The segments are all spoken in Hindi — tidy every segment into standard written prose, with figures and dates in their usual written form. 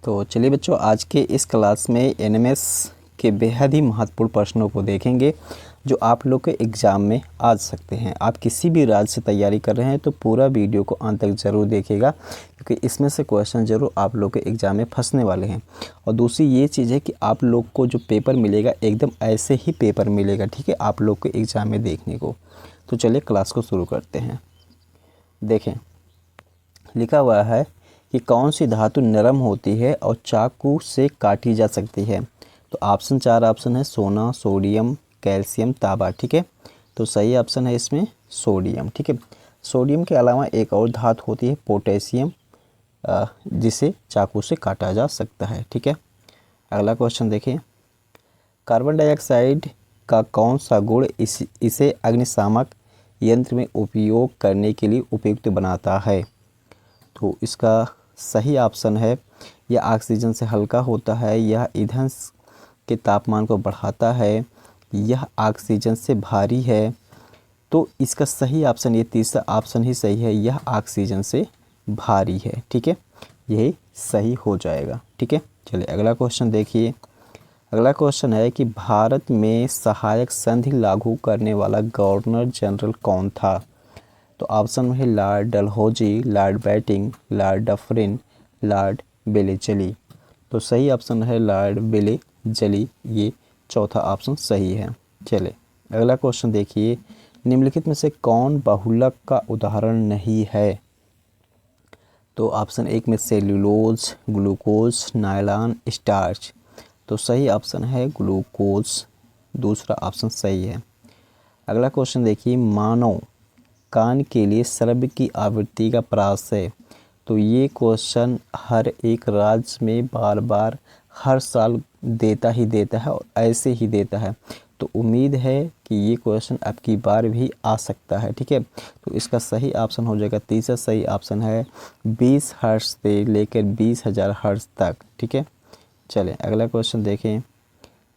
तो चलिए बच्चों, आज के इस क्लास में एनएमएस के बेहद ही महत्वपूर्ण प्रश्नों को देखेंगे जो आप लोग के एग्ज़ाम में आ सकते हैं। आप किसी भी राज्य से तैयारी कर रहे हैं तो पूरा वीडियो को अंत तक ज़रूर देखिएगा, क्योंकि इसमें से क्वेश्चन ज़रूर आप लोग के एग्ज़ाम में फंसने वाले हैं। और दूसरी ये चीज़ है कि आप लोग को जो पेपर मिलेगा एकदम ऐसे ही पेपर मिलेगा, ठीक है, आप लोग के एग्ज़ाम में देखने को। तो चलिए क्लास को शुरू करते हैं। देखें, लिखा हुआ है कि कौन सी धातु नरम होती है और चाकू से काटी जा सकती है। तो ऑप्शन 4 ऑप्शन है सोना, सोडियम, कैल्शियम, तांबा। ठीक है, तो सही ऑप्शन है इसमें सोडियम। ठीक है, सोडियम के अलावा एक और धातु होती है पोटेशियम, जिसे चाकू से काटा जा सकता है। ठीक है, अगला क्वेश्चन देखिए, कार्बन डाइऑक्साइड का कौन सा गुण इसे अग्निशामक यंत्र में उपयोग करने के लिए उपयुक्त बनाता है। तो इसका सही ऑप्शन है यह ऑक्सीजन से हल्का होता है, यह ईंधन के तापमान को बढ़ाता है, यह ऑक्सीजन से भारी है। तो इसका सही ऑप्शन, ये तीसरा ऑप्शन ही सही है, यह ऑक्सीजन से भारी है। ठीक है, यही सही हो जाएगा। ठीक है, चलिए अगला क्वेश्चन देखिए। अगला क्वेश्चन है कि भारत में सहायक संधि लागू करने वाला गवर्नर जनरल कौन था। तो ऑप्शन में है Lord Dalhousie, Lord batting, Lord Dufferin, Lord Wellesley. तो सही ऑप्शन है लॉर्ड वेलेस्ली, ये चौथा ऑप्शन सही है। चले अगला क्वेश्चन देखिए, निम्नलिखित में से कौन बहुलक का उदाहरण नहीं है। तो ऑप्शन 1 में सेल्यूलोज, ग्लूकोज, नायलॉन, स्टार्च। तो सही ऑप्शन है ग्लूकोज, दूसरा ऑप्शन सही है। अगला क्वेश्चन देखिए, मानव कान के लिए श्रव्य की आवृत्ति का प्रास है। तो ये क्वेश्चन हर एक राज्य में बार बार हर साल देता ही देता है और ऐसे ही देता है। तो उम्मीद है कि ये क्वेश्चन अब की बार भी आ सकता है। ठीक है, तो इसका सही ऑप्शन हो जाएगा, तीसरा सही ऑप्शन है 20 हर्ट्ज से लेकर 20,000 हर्ट्ज तक। ठीक है, चलें अगला क्वेश्चन देखें।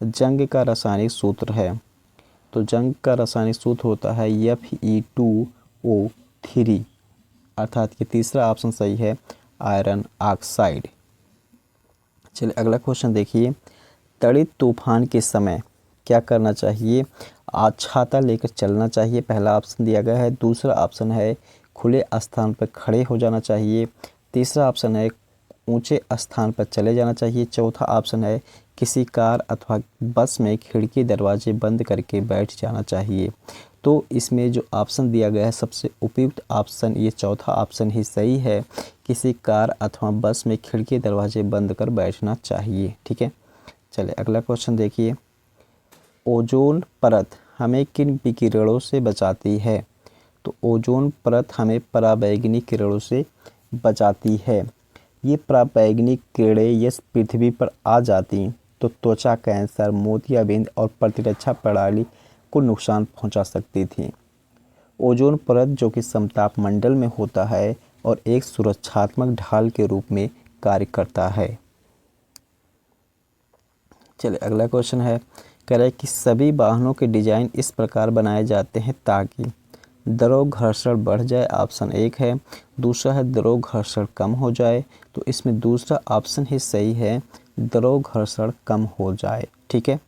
जंग का रासायनिक सूत्र है। तो जंग का रासायनिक सूत्र होता है Fe2O3, अर्थात ये तीसरा ऑप्शन सही है, आयरन ऑक्साइड। चलिए अगला क्वेश्चन देखिए, तड़ित तूफान के समय क्या करना चाहिए। आज छाता लेकर चलना चाहिए, पहला ऑप्शन दिया गया है। दूसरा ऑप्शन है खुले स्थान पर खड़े हो जाना चाहिए। तीसरा ऑप्शन है ऊंचे स्थान पर चले जाना चाहिए। चौथा ऑप्शन है किसी कार अथवा बस में खिड़की दरवाजे बंद करके बैठ जाना चाहिए। तो इसमें जो ऑप्शन दिया गया है सबसे उपयुक्त ऑप्शन ये चौथा ऑप्शन ही सही है, किसी कार अथवा बस में खिड़की दरवाजे बंद कर बैठना चाहिए। ठीक है, चलिए अगला क्वेश्चन देखिए, ओजोन परत हमें किन विकिरणों से बचाती है। तो ओजोन परत हमें पराबैंगनी किरणों से बचाती है। ये पराबैंगनी किरणें यदि पृथ्वी पर आ जाती तो त्वचा कैंसर, मोतियाबिंद और प्रतिरक्षा प्रणाली को नुकसान पहुंचा सकती थी। ओजोन परत जो कि समताप मंडल में होता है और एक सुरक्षात्मक ढाल के रूप में कार्य करता है। चलिए अगला क्वेश्चन है, कह रहा है कि सभी वाहनों के डिज़ाइन इस प्रकार बनाए जाते हैं ताकि द्रव घर्षण बढ़ जाए, ऑप्शन 1 है। दूसरा है द्रव घर्षण कम हो जाए। तो इसमें दूसरा ऑप्शन ही सही है, द्रव घर्षण कम हो जाए। ठीक है,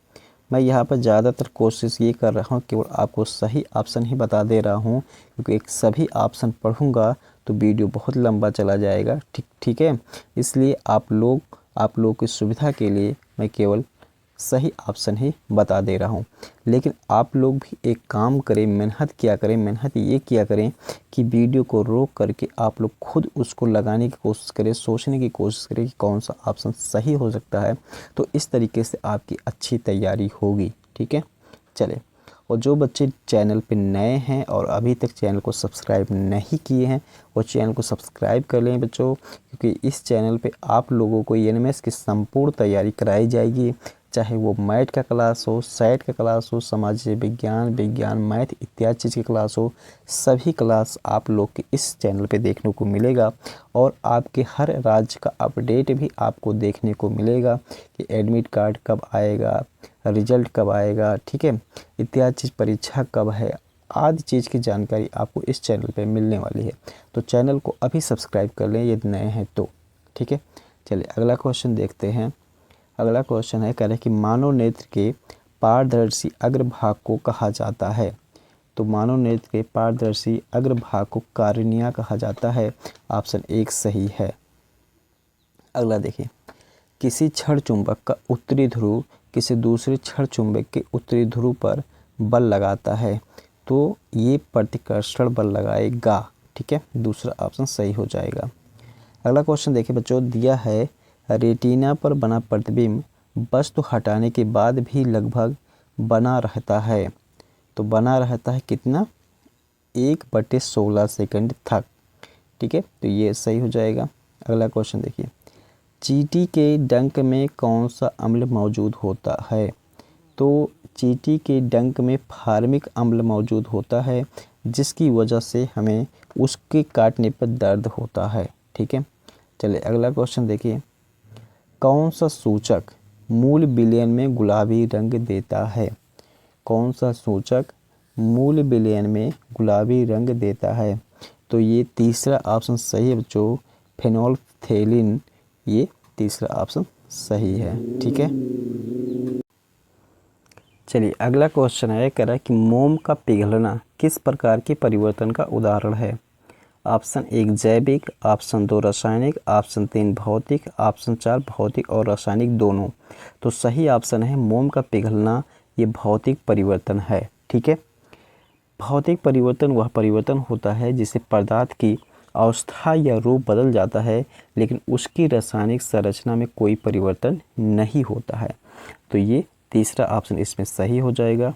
मैं यहाँ पर ज़्यादातर कोशिश ये कर रहा हूँ केवल आपको सही ऑप्शन ही बता दे रहा हूँ, क्योंकि एक सभी ऑप्शन पढ़ूँगा तो वीडियो बहुत लंबा चला जाएगा। ठीक है, इसलिए आप लोग की सुविधा के लिए मैं केवल सही ऑप्शन ही बता दे रहा हूँ। लेकिन आप लोग भी एक काम करें, मेहनत किया करें। मेहनत ये किया करें कि वीडियो को रोक करके आप लोग खुद उसको लगाने की कोशिश करें, सोचने की कोशिश करें कि कौन सा ऑप्शन सही हो सकता है। तो इस तरीके से आपकी अच्छी तैयारी होगी। ठीक है, चले, और जो बच्चे चैनल पे नए हैं और अभी तक चैनल को सब्सक्राइब नहीं किए हैं वो चैनल को सब्सक्राइब कर लें बच्चों, क्योंकि इस चैनल पे आप लोगों को एनएमएस की संपूर्ण तैयारी कराई जाएगी, चाहे वो मैथ का क्लास हो, सेट का क्लास हो, सामाजिक विज्ञान, मैथ इत्यादि चीज़ की क्लास हो। सभी क्लास आप लोग के इस चैनल पे देखने को मिलेगा और आपके हर राज्य का अपडेट भी आपको देखने को मिलेगा कि एडमिट कार्ड कब आएगा, रिजल्ट कब आएगा, ठीक है, इत्यादि चीज़, परीक्षा कब है, आदि चीज़ की जानकारी आपको इस चैनल पे मिलने वाली है। तो चैनल को अभी सब्सक्राइब कर लें यदि नए हैं तो। ठीक है, चलिए अगला क्वेश्चन देखते हैं। अगला क्वेश्चन है, कह रहे हैं कि मानव नेत्र के पारदर्शी अग्रभाग को कहा जाता है। तो मानव नेत्र के पारदर्शी अग्रभाग को कार्निया कहा जाता है। ऑप्शन 1 सही है। अगला देखिए, किसी क्षण चुंबक का उत्तरी ध्रुव किसी दूसरे क्षण चुंबक के उत्तरी ध्रुव पर बल लगाता है, तो ये प्रतिकर्षण बल लगाएगा। ठीक है, दूसरा ऑप्शन सही हो जाएगा। अगला क्वेश्चन देखिए बच्चों, दिया है रेटिना पर बना प्रतिबिंब वस्तु हटाने के बाद भी लगभग बना रहता है। तो बना रहता है कितना? 1/16 सेकंड तक। ठीक है, तो ये सही हो जाएगा। अगला क्वेश्चन देखिए, चींटी के डंक में कौन सा अम्ल मौजूद होता है? तो चींटी के डंक में फार्मिक अम्ल मौजूद होता है, जिसकी वजह से हमें उसके काटने पर दर्द होता है। ठीक है, चलिए अगला क्वेश्चन देखिए, कौन सा सूचक मूल विलयन में गुलाबी रंग देता है? कौन सा सूचक मूल विलयन में गुलाबी रंग देता है? तो ये तीसरा ऑप्शन सही है बच्चों, फेनोल्फथेलिन, ये तीसरा ऑप्शन सही है। ठीक है, चलिए अगला क्वेश्चन है, कह रहा है कि मोम का पिघलना किस प्रकार के परिवर्तन का उदाहरण है? ऑप्शन 1 जैविक, ऑप्शन 2 रासायनिक, ऑप्शन 3 भौतिक, ऑप्शन 4 भौतिक और रासायनिक दोनों। तो सही ऑप्शन है मोम का पिघलना, ये भौतिक परिवर्तन है। ठीक है, भौतिक परिवर्तन वह परिवर्तन होता है जिससे पदार्थ की अवस्था या रूप बदल जाता है, लेकिन उसकी रासायनिक संरचना में कोई परिवर्तन नहीं होता है। तो ये तीसरा ऑप्शन इसमें सही हो जाएगा।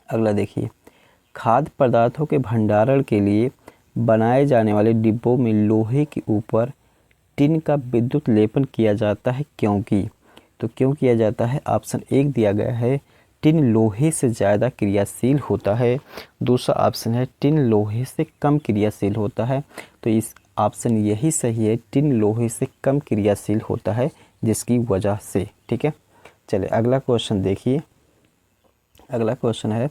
अगला देखिए, खाद्य पदार्थों के भंडारण के लिए बनाए जाने वाले डिब्बों में लोहे के ऊपर टिन का विद्युत लेपन किया जाता है, क्योंकि? तो क्यों किया जाता है? ऑप्शन 1 दिया गया है, टिन लोहे से ज़्यादा क्रियाशील होता है। दूसरा ऑप्शन है टिन लोहे से कम क्रियाशील होता है। तो इस ऑप्शन यही सही है, टिन लोहे से कम क्रियाशील होता है जिसकी वजह से। ठीक है, चलिए अगला क्वेश्चन देखिए। अगला क्वेश्चन है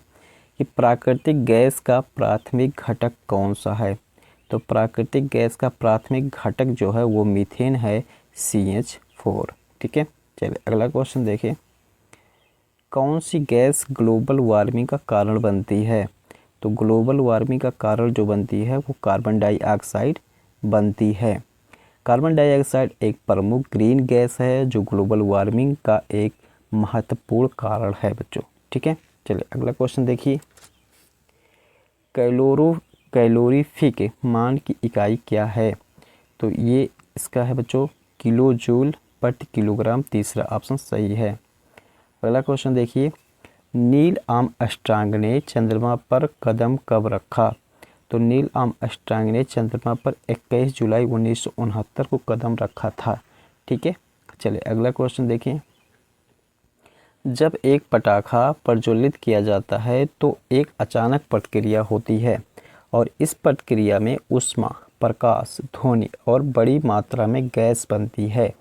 कि प्राकृतिक गैस का प्राथमिक घटक कौन सा है? तो प्राकृतिक गैस का प्राथमिक घटक जो है वो मीथेन है, CH4। ठीक है, चलिए अगला क्वेश्चन देखिए, कौन सी गैस ग्लोबल वार्मिंग का कारण बनती है? तो ग्लोबल वार्मिंग का कारण जो बनती है वो कार्बन डाइऑक्साइड बनती है। कार्बन डाइऑक्साइड एक प्रमुख ग्रीन गैस है जो ग्लोबल वार्मिंग का एक महत्वपूर्ण कारण है बच्चों। ठीक है, चलिए अगला क्वेश्चन देखिए, कैलोरीफिक मान की इकाई क्या है? तो ये इसका है बच्चों किलो जूल प्रति किलोग्राम। तीसरा ऑप्शन सही है। अगला क्वेश्चन देखिए, नील आर्मस्ट्रांग ने चंद्रमा पर कदम कब रखा? तो नील आर्मस्ट्रांग ने चंद्रमा पर 21 जुलाई 1969 को कदम रखा था। ठीक है, चलिए अगला क्वेश्चन देखें, जब एक पटाखा प्रज्वलित किया जाता है तो एक अचानक प्रतिक्रिया होती है, और इस प्रतिक्रिया में ऊष्मा, प्रकाश, ध्वनि और बड़ी मात्रा में गैस बनती है।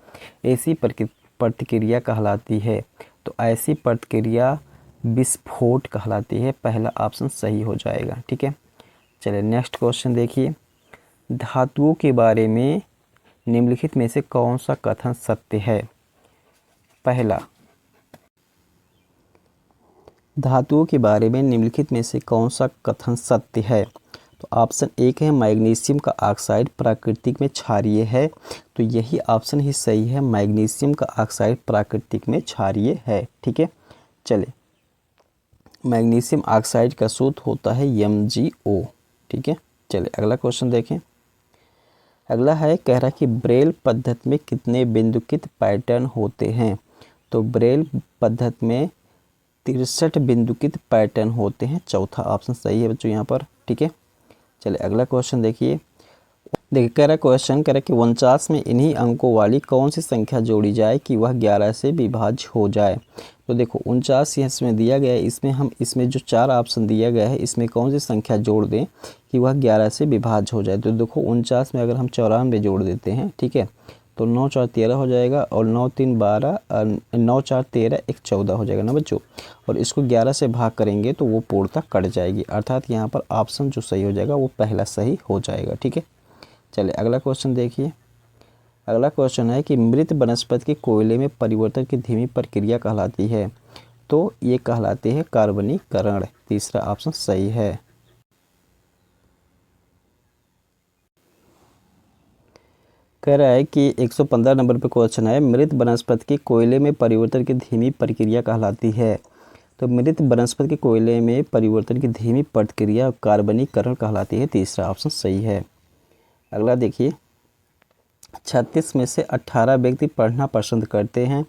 ऐसी प्रतिक्रिया कहलाती है। तो ऐसी प्रतिक्रिया विस्फोट कहलाती है। पहला ऑप्शन सही हो जाएगा। ठीक है, चलिए नेक्स्ट क्वेश्चन देखिए, धातुओं के बारे में निम्नलिखित में से कौन सा कथन सत्य है? पहला, धातुओं के बारे में निम्नलिखित में से कौन सा कथन सत्य है? तो ऑप्शन 1 है मैग्नीशियम का ऑक्साइड प्राकृतिक में क्षारीय है। तो यही ऑप्शन ही सही है, मैग्नीशियम का ऑक्साइड प्राकृतिक में क्षारीय है। ठीक है, चलिए मैग्नीशियम ऑक्साइड का सूत्र होता है MgO। ठीक है, चलिए अगला क्वेश्चन देखें। अगला है, कह रहा है कि ब्रेल पद्धति में कितने बिंदुकित पैटर्न होते हैं? तो ब्रेल पद्धति में 63 बिंदुकित पैटर्न होते हैं। चौथा ऑप्शन सही है बच्चों यहाँ पर। ठीक है, चलिए अगला क्वेश्चन देखिए। कह रहा क्वेश्चन कह रहा कि 49 में इन्हीं अंकों वाली कौन सी संख्या जोड़ी जाए कि वह 11 से विभाज्य हो जाए? तो देखो 49 इसमें दिया गया है, इसमें जो 4 ऑप्शन दिया गया है इसमें कौन सी संख्या जोड़ दें कि वह 11 से विभाज्य हो जाए? तो देखो 49 में अगर हम 94 जोड़ देते हैं, ठीक है, तो 9 4 13 हो जाएगा, और 9 3 12, 9 4 13, 1 14 हो जाएगा ना बच्चों। और इसको 11 से भाग करेंगे तो वो पूर्णतः कट जाएगी, अर्थात यहाँ पर ऑप्शन जो सही हो जाएगा वो पहला सही हो जाएगा। ठीक है, चलिए अगला क्वेश्चन देखिए। अगला क्वेश्चन है कि मृत वनस्पति के कोयले में परिवर्तन की धीमी प्रक्रिया कहलाती है, तो ये कहलाती है कार्बनीकरण। तीसरा ऑप्शन सही है। कह रहा है कि 115 नंबर पे क्वेश्चन है, मृत वनस्पति के कोयले में परिवर्तन की धीमी प्रक्रिया कहलाती है, तो मृत वनस्पति के कोयले में परिवर्तन की धीमी प्रक्रिया कार्बनीकरण कहलाती है। तीसरा ऑप्शन सही है। अगला देखिए, 36 में से 18 व्यक्ति पढ़ना पसंद करते हैं,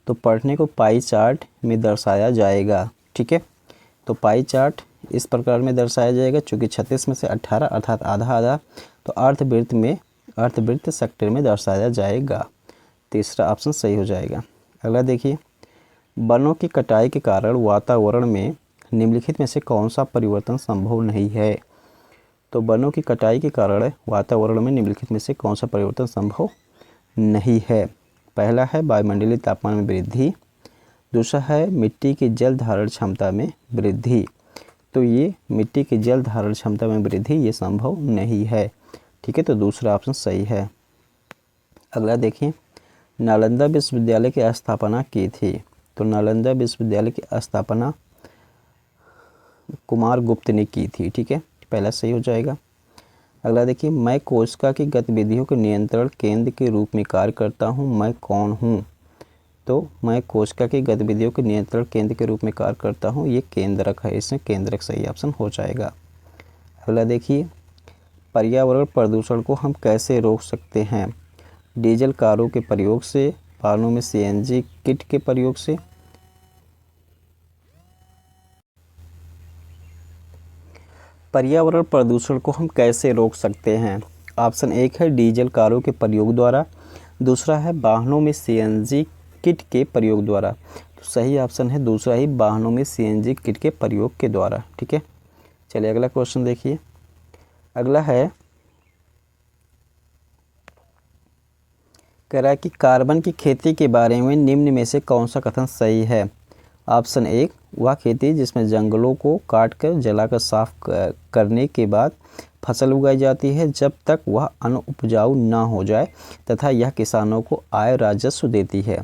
तो पढ़ने को पाई चार्ट में दर्शाया जाएगा। ठीक है, तो पाई चार्ट इस प्रकार में दर्शाया जाएगा, चूँकि 36 में से 18 अर्थात आधा आधा, तो अर्थवृत्त सेक्टर में दर्शाया जाएगा। तीसरा ऑप्शन सही हो जाएगा। अगला देखिए, वनों की कटाई के कारण वातावरण में निम्नलिखित में से कौन सा परिवर्तन संभव नहीं है, तो वनों की कटाई के कारण वातावरण में निम्नलिखित में से कौन सा परिवर्तन संभव नहीं है। पहला है वायुमंडलीय तापमान में वृद्धि, दूसरा है मिट्टी की जल धारण क्षमता में वृद्धि, तो ये मिट्टी की जल धारण क्षमता में वृद्धि ये संभव नहीं है। ठीक है, तो दूसरा ऑप्शन सही है। अगला देखिए, नालंदा विश्वविद्यालय की स्थापना की थी, तो नालंदा विश्वविद्यालय की स्थापना कुमार गुप्त ने की थी। ठीक है, पहला सही हो जाएगा। अगला देखिए, मैं कोशिका की गतिविधियों के नियंत्रण केंद्र के रूप में कार्य करता हूँ, मैं कौन हूँ, तो मैं कोशिका की गतिविधियों के नियंत्रण केंद्र के रूप में कार्य करता हूँ, ये केंद्रक है, इसमें केंद्रक सही ऑप्शन हो जाएगा। अगला देखिए, पर्यावरण प्रदूषण को हम कैसे रोक सकते हैं, डीजल कारों के प्रयोग से, वाहनों में सीएनजी किट के प्रयोग से, पर्यावरण प्रदूषण को हम कैसे रोक सकते हैं। ऑप्शन एक है डीजल कारों के प्रयोग द्वारा, दूसरा है वाहनों में सीएनजी किट के प्रयोग द्वारा, तो सही ऑप्शन है दूसरा ही, वाहनों में सीएनजी किट के प्रयोग के द्वारा। ठीक है, चलिए अगला क्वेश्चन देखिए। अगला है, कह रहा है कि कार्बन की खेती के बारे में निम्न में से कौन सा कथन सही है। ऑप्शन एक, वह खेती जिसमें जंगलों को काटकर जलाकर साफ करने के बाद फसल उगाई जाती है जब तक वह अनुपजाऊ न हो जाए तथा यह किसानों को आय राजस्व देती है।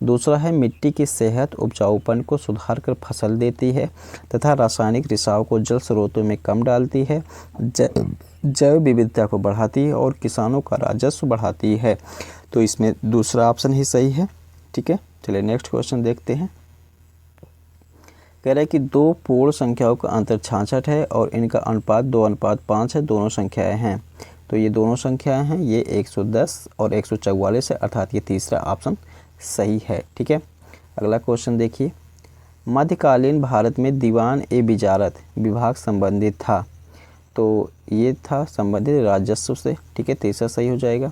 दूसरा है मिट्टी की सेहत उपजाऊपन को सुधार कर फसल देती है तथा रासायनिक रिसाव को जल स्रोतों में कम डालती है, जैव विविधता को बढ़ाती है और किसानों का राजस्व बढ़ाती है, तो इसमें दूसरा ऑप्शन ही सही है। ठीक है, चलिए नेक्स्ट क्वेश्चन देखते हैं। कह रहा है कि दो पूर्ण संख्याओं का अंतर 66 है और इनका अनुपात 2:5 है, दोनों संख्याएं हैं, तो ये दोनों संख्याएं हैं, ये 110 और 144 है, अर्थात ये तीसरा ऑप्शन सही है। ठीक है, अगला क्वेश्चन देखिए, मध्यकालीन भारत में दीवान ए बिजारत विभाग संबंधित था, तो ये था संबंधित राजस्व से। ठीक है, तीसरा सही हो जाएगा।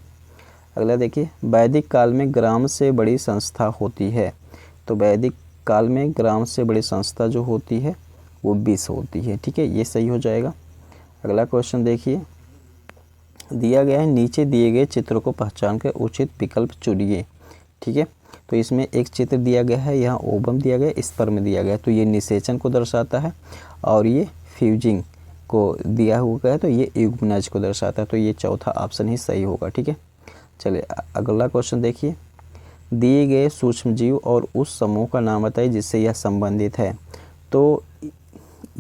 अगला देखिए, वैदिक काल में ग्राम से बड़ी संस्था होती है, तो वैदिक काल में ग्राम से बड़ी संस्था जो होती है वो 20 होती है। ठीक है, ये सही हो जाएगा। अगला क्वेश्चन देखिए, दिया गया है नीचे दिए गए चित्रों को पहचान कर उचित विकल्प चुनिए। ठीक है, तो इसमें एक चित्र दिया गया है, यहाँ ओवम दिया गया है, स्पर्म दिया गया है, तो ये निषेचन को दर्शाता है, और ये फ्यूजिंग को दिया हुआ है, तो ये युग्मनज को दर्शाता है, तो ये चौथा ऑप्शन ही सही होगा। ठीक है, चलिए अगला क्वेश्चन देखिए, दिए गए सूक्ष्मजीव और उस समूह का नाम बताइए जिससे यह संबंधित है, तो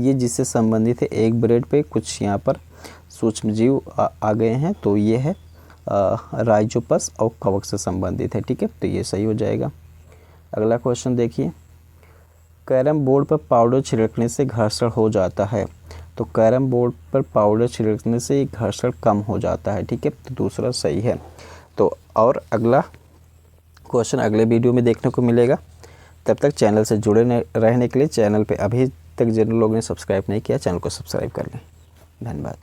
ये जिससे संबंधित है, एक ब्रेड पे कुछ यहाँ पर सूक्ष्मजीव आ गए हैं, तो ये है राइजोपस और कवक से संबंधित है। ठीक है, तो ये सही हो जाएगा। अगला क्वेश्चन देखिए, कैरम बोर्ड पर पाउडर छिड़कने से घर्षण हो जाता है, तो कैरम बोर्ड पर पाउडर छिड़कने से घर्षण कम हो जाता है। ठीक है, तो दूसरा सही है। तो और अगला क्वेश्चन अगले वीडियो में देखने को मिलेगा। तब तक चैनल से जुड़े रहने के लिए, चैनल पे अभी तक जिन लोगों ने सब्सक्राइब नहीं किया, चैनल को सब्सक्राइब कर लें। धन्यवाद।